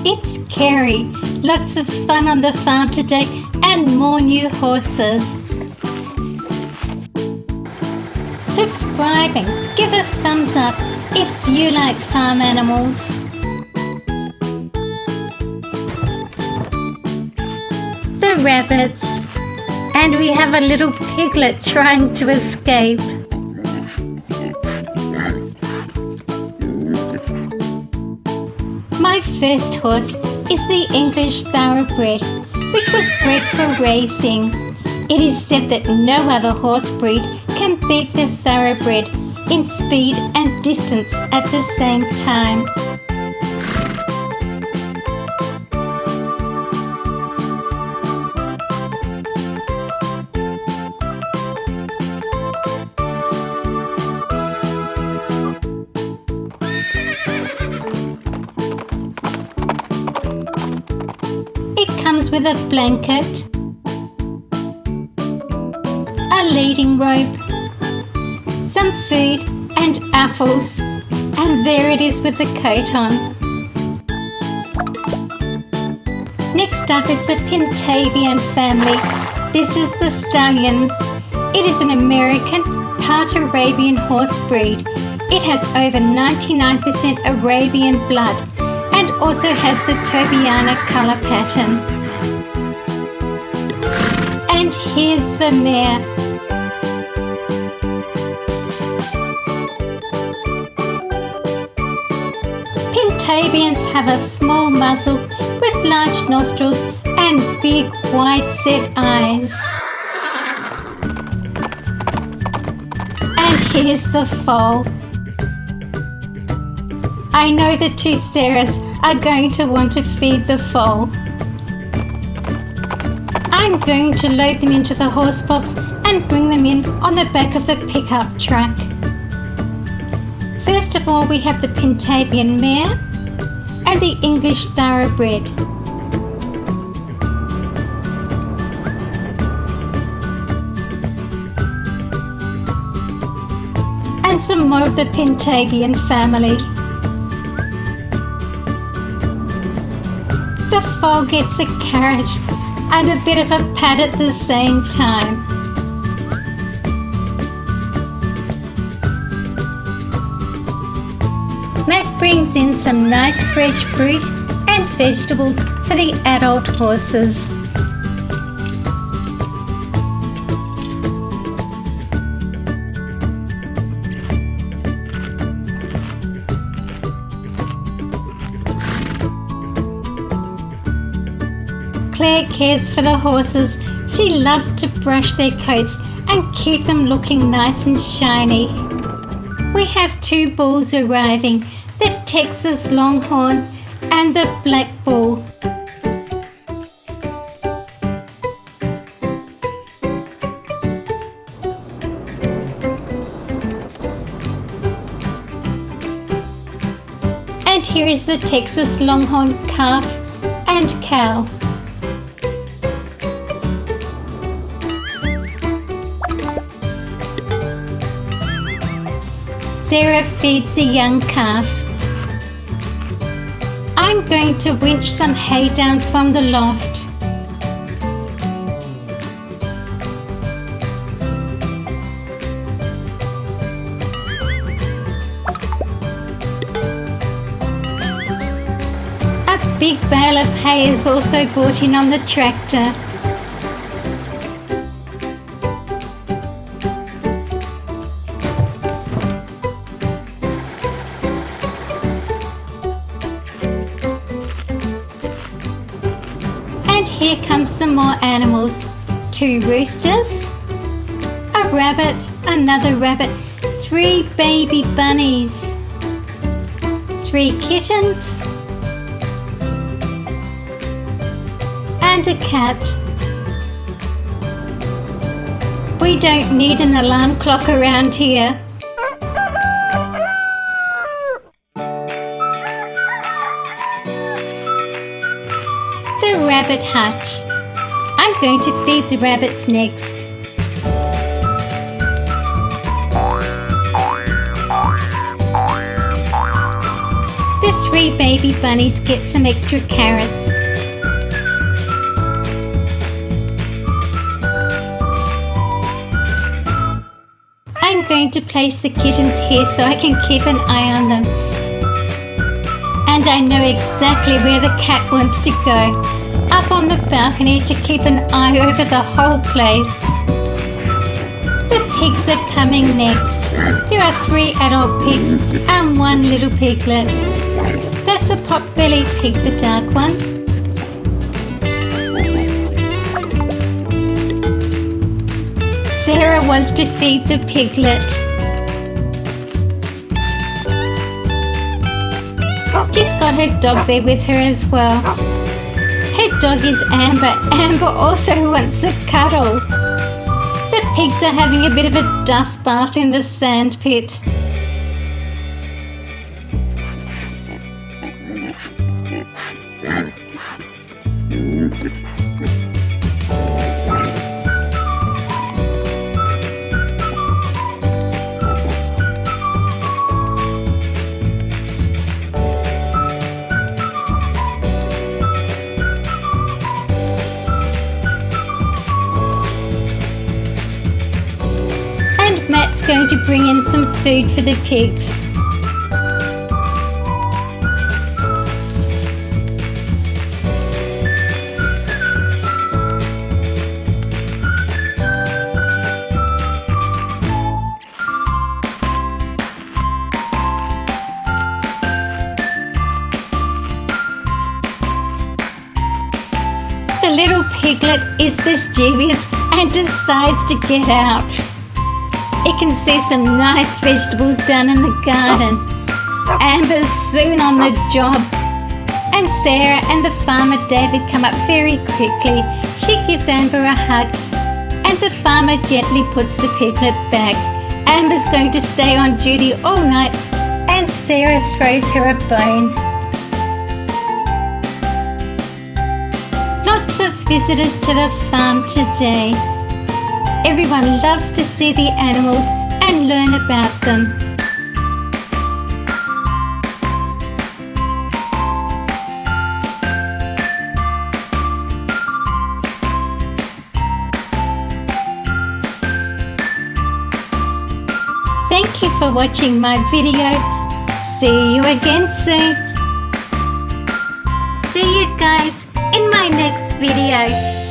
It's Kerry. Lots of fun on the farm today and more new horses. Subscribe and give a thumbs up if you like farm animals. The rabbits. And we have a little piglet trying to escape. My first horse is the English thoroughbred, which was bred for racing. It is said that no other horse breed can beat the thoroughbred in speed and distance at the same time. It comes with a blanket, a leading rope, some food and apples, and there it is with the coat on. Next up is the Pintavian family. This is the stallion. It is an American part Arabian horse breed. It has over 99% Arabian blood and also has the Tobiana colour pattern. And here's the mare. Pintavians have a small muzzle with large nostrils and big wide set eyes. And here's the foal. I know the two Sarahs are going to want to feed the foal. I'm going to load them into the horse box and bring them in on the back of the pickup truck. First of all, we have the Pintavian mare and the English thoroughbred. And some more of the Pintavian family. The foal gets a carrot and a bit of a pat at the same time. Matt brings in some nice fresh fruit and vegetables for the adult horses. Claire cares for the horses. She loves to brush their coats and keep them looking nice and shiny. We have two bulls arriving, the Texas Longhorn and the Black Bull. And here is the Texas Longhorn calf and cow. Sarah feeds the young calf. I'm going to winch some hay down from the loft. A big bale of hay is also brought in on the tractor. Here comes some more animals. Two roosters, a rabbit, another rabbit, 3 baby bunnies, 3 kittens, and a cat. We don't need an alarm clock around here. The rabbit hutch. I'm going to feed the rabbits next. The 3 baby bunnies get some extra carrots. I'm going to place the kittens here so I can keep an eye on them. And I know exactly where the cat wants to go. Up on the balcony to keep an eye over the whole place. The pigs are coming next. There are 3 adult pigs and 1 little piglet. That's a pot-bellied pig, the dark one. Sarah wants to feed the piglet. She's got her dog there with her as well. Her dog is Amber. Amber also wants a cuddle. The pigs are having a bit of a dust bath in the sand pit. Matt's going to bring in some food for the pigs. The little piglet is mischievous and decides to get out. It can see some nice vegetables down in the garden. Amber's soon on the job. And Sarah and the farmer David come up very quickly. She gives Amber a hug and the farmer gently puts the piglet back. Amber's going to stay on duty all night and Sarah throws her a bone. Lots of visitors to the farm today. Everyone loves to see the animals and learn about them. Thank you for watching my video. See you again soon. See you guys in my next video.